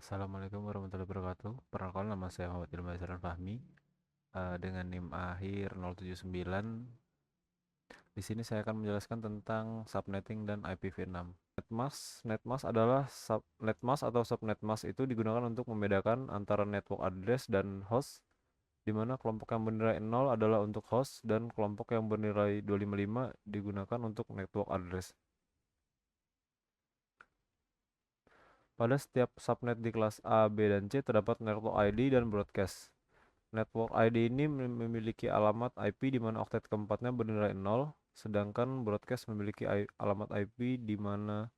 Assalamualaikum warahmatullahi wabarakatuh. Perkenalkan, nama saya Muhammad Ilmu Azharan Fahmi, dengan NIM akhir 079. Di sini saya akan menjelaskan tentang subnetting dan IPv6. Netmask atau subnetmask itu digunakan untuk membedakan antara network address dan host, di mana kelompok yang bernilai 0 adalah untuk host dan kelompok yang bernilai 255 digunakan untuk network address. Pada setiap subnet di kelas A, B, dan C terdapat network ID dan broadcast. Network ID ini memiliki alamat IP di mana oktet keempatnya bernilai 0, sedangkan broadcast memiliki alamat IP di mana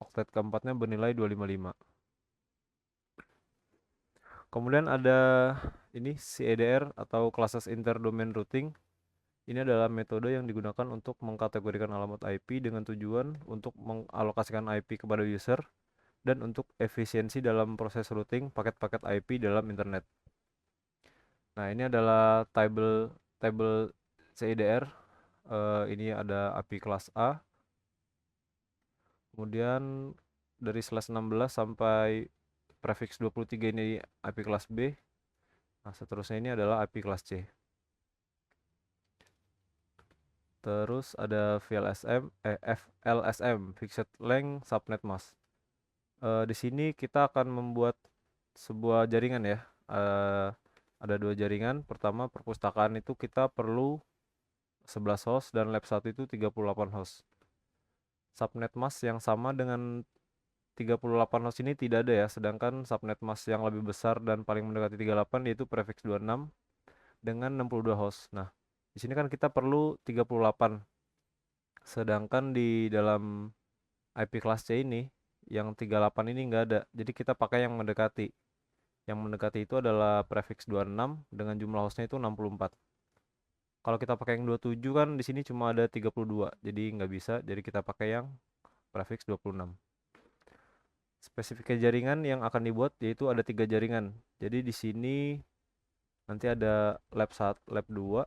oktet keempatnya bernilai 255. Kemudian ada ini CEDR atau Classes Interdomain Routing. Ini adalah metode yang digunakan untuk mengkategorikan alamat IP dengan tujuan untuk mengalokasikan IP kepada user dan untuk efisiensi dalam proses routing paket-paket IP dalam internet. Nah, ini adalah table CIDR. Ini ada API kelas A. Kemudian dari slash 16 sampai prefix 23 ini API kelas B. Nah, seterusnya ini adalah API kelas C. Terus ada FLSM, Fixed Length Subnet Mask. Di sini kita akan membuat sebuah jaringan ya. Ada dua jaringan. Pertama, perpustakaan itu kita perlu 11 host dan lab 1 itu 38 host. Subnet mask yang sama dengan 38 host ini tidak ada ya, sedangkan subnet mask yang lebih besar dan paling mendekati 38 yaitu prefix 26 dengan 62 host. Nah, di sini kan kita perlu 38. Sedangkan di dalam IP kelas C ini yang 38 ini enggak ada. Jadi kita pakai yang mendekati. Yang mendekati itu adalah prefix 26 dengan jumlah hostnya itu 64. Kalau kita pakai yang 27 kan di sini cuma ada 32. Jadi nggak bisa. Jadi kita pakai yang prefix 26. Spesifikasi jaringan yang akan dibuat yaitu ada 3 jaringan. Jadi di sini nanti ada lab 1, lab 2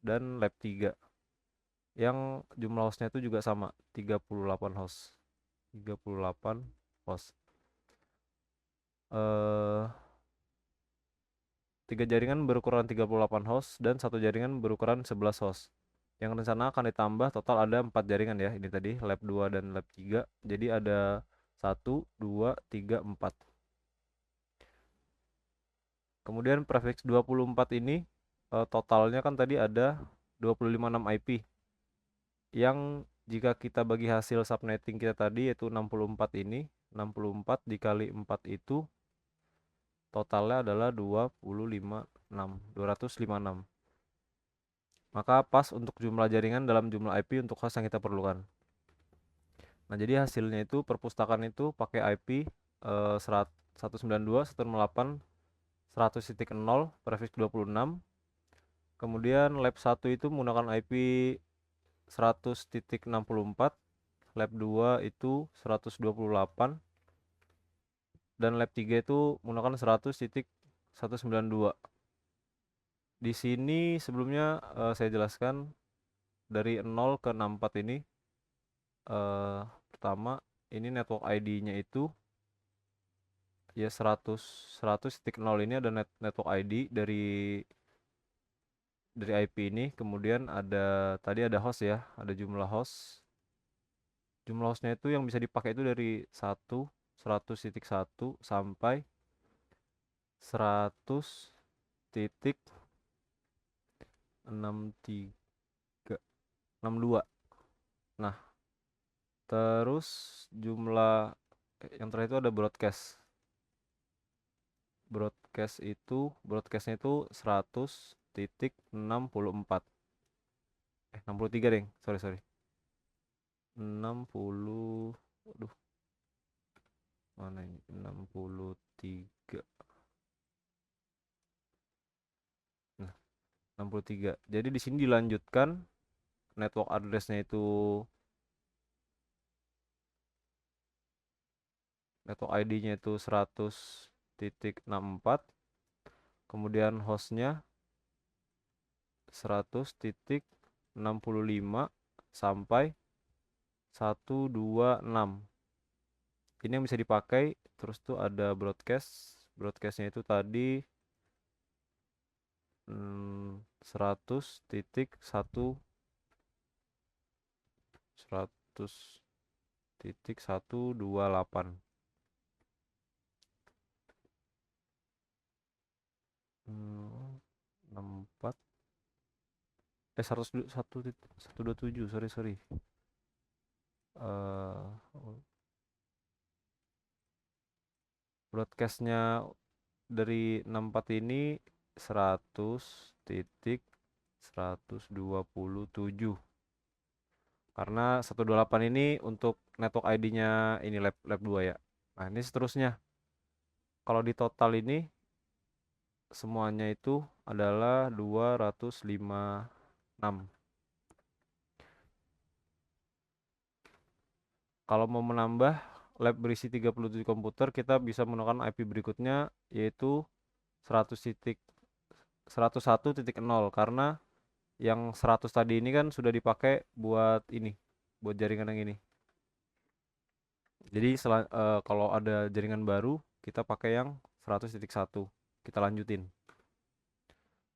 dan lab 3. Yang jumlah hostnya itu juga sama, 38 host. 38 host. Eh 3 jaringan berukuran 38 host dan satu jaringan berukuran 11 host. Yang rencana akan ditambah total ada 4 jaringan ya. Ini tadi lab 2 dan lab 3. Jadi ada 1, 2, 3, 4. Kemudian prefix 24 ini totalnya kan tadi ada 256 IP. Yang jika kita bagi hasil subnetting kita tadi yaitu 64 ini, 64 dikali 4 itu totalnya adalah 256. Maka pas untuk jumlah jaringan dalam jumlah IP untuk host yang kita perlukan. Nah, jadi hasilnya itu perpustakaan itu pakai IP 192, 128, 100.0, prefix 26. Kemudian lab 1 itu menggunakan IP 100.64, lab 2 itu 128, dan lab 3 itu menggunakan 100.192. Di sini sebelumnya saya jelaskan dari 0 ke 64 ini. Pertama, ini network ID-nya itu ya 100.0 ini ada network ID dari IP ini. Kemudian ada tadi ada host ya, ada jumlah host. Jumlah hostnya itu yang bisa dipakai itu dari 100.1 sampai 100.6362. Nah, terus jumlah yang terakhir itu ada broadcast. Broadcastnya itu 100.64. 63 deh, sorry. 60, aduh, mana ini? 63. Nah, 63. Jadi di sini dilanjutkan network address-nya itu network ID-nya itu 100.64. Kemudian hostnya 100.65 sampai 126. ini yang bisa dipakai. Terus tuh ada broadcastnya itu tadi 100.1 100.128 64 101.127, sorry. Broadcastnya dari 64 ini 100.127, karena 128 ini untuk network ID-nya ini lab 2 ya. Nah, ini seterusnya. Kalau di total ini semuanya itu adalah 256. Kalau mau menambah lab berisi 37 komputer, kita bisa menggunakan IP berikutnya, yaitu 101.0, karena yang 100 tadi ini kan sudah dipakai buat ini, buat jaringan yang ini. Jadi kalau ada jaringan baru, kita pakai yang 100.1, kita lanjutin.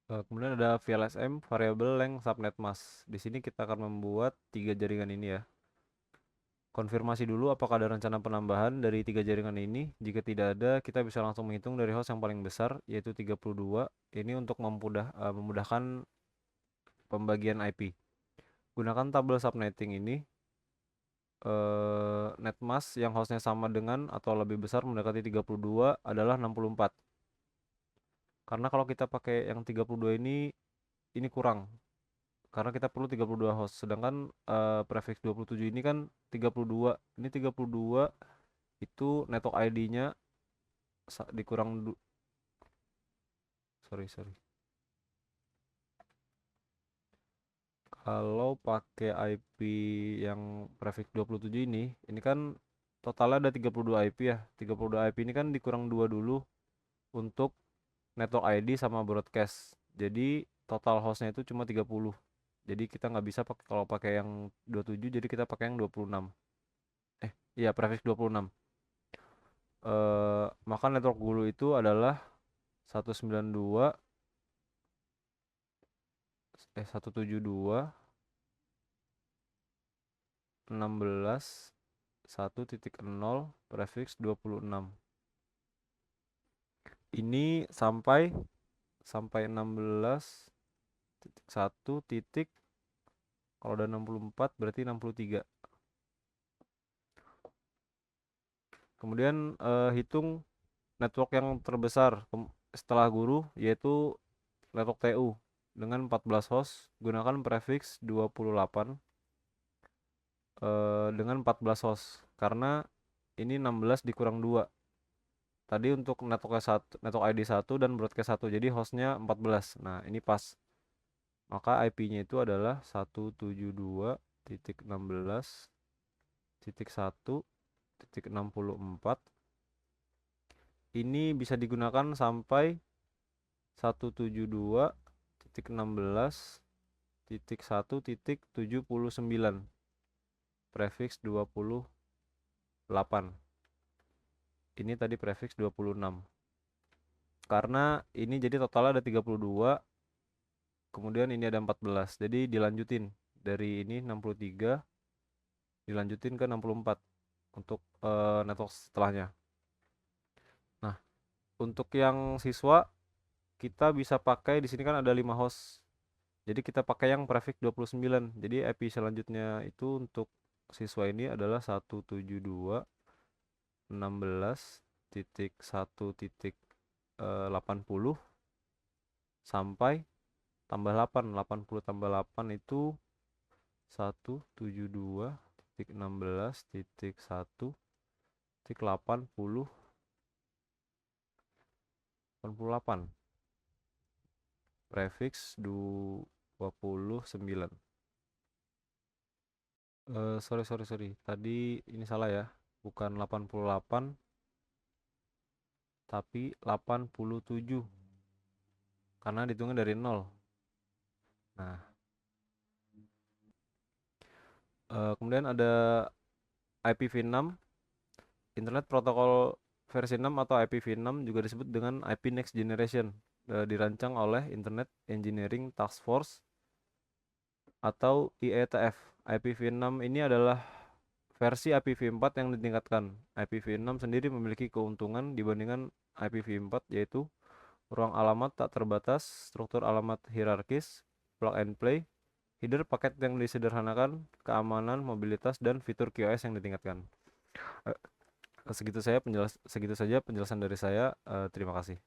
Kemudian ada VLSM, variable length subnet mask. Di sini kita akan membuat 3 jaringan ini ya. Konfirmasi dulu apakah ada rencana penambahan dari 3 jaringan ini. Jika tidak ada, kita bisa langsung menghitung dari host yang paling besar, yaitu 32. Ini untuk memudahkan pembagian IP. Gunakan tabel subnetting ini. Netmask yang hostnya sama dengan atau lebih besar mendekati 32 adalah 64. Karena kalau kita pakai yang 32 ini kurang. Karena kita perlu 32 host. Sedangkan prefix 27 ini kan 32. Ini 32 itu network ID-nya dikurang sorry. Kalau pakai IP yang prefix 27 ini kan totalnya ada 32 IP ya. 32 IP ini kan dikurang 2 dulu untuk network ID sama broadcast. Jadi total hostnya itu cuma 30. Jadi kita nggak bisa pakai, kalau pakai yang 27, jadi kita pakai yang 26. Iya, prefix 26. Maka network dulu itu adalah 192 172 16 1.0 prefix 26. Ini sampai 16.1 titik, kalau udah 64 berarti 63. Kemudian hitung network yang terbesar setelah guru, yaitu network TU dengan 14 host. Gunakan prefix 28 dengan 14 host, karena ini 16 dikurang 2. Tadi untuk network ID 1 dan broadcast 1, jadi hostnya 14. Nah, ini pas. Maka IP-nya itu adalah 172.16.1.64. Ini bisa digunakan sampai 172.16.1.79 prefix 28. Ini tadi prefix 26. Karena ini jadi totalnya ada 32, kemudian ini ada 14. Jadi dilanjutin dari ini 63 dilanjutin ke 64 untuk network setelahnya. Nah, untuk yang siswa kita bisa pakai, di sini kan ada 5 host. Jadi kita pakai yang prefix 29. Jadi IP selanjutnya itu untuk siswa ini adalah 172.16.1.80 sampai tambah 8. 80 tambah 8 itu 172.16.1.80 prefix 29. Sorry. Tadi ini salah ya. Bukan 88, tapi 87. Karena dihitungnya dari 0. Nah, kemudian ada IPv6 Internet Protocol versi 6 atau IPv6 juga disebut dengan IP Next Generation, dirancang oleh Internet Engineering Task Force atau IETF. IPv6 ini adalah versi IPv4 yang ditingkatkan. IPv6 sendiri memiliki keuntungan dibandingkan IPv4, yaitu ruang alamat tak terbatas, struktur alamat hierarkis, plug and play, header paket yang disederhanakan, keamanan, mobilitas, dan fitur QoS yang ditingkatkan. Segitu saja penjelasan dari saya. Terima kasih.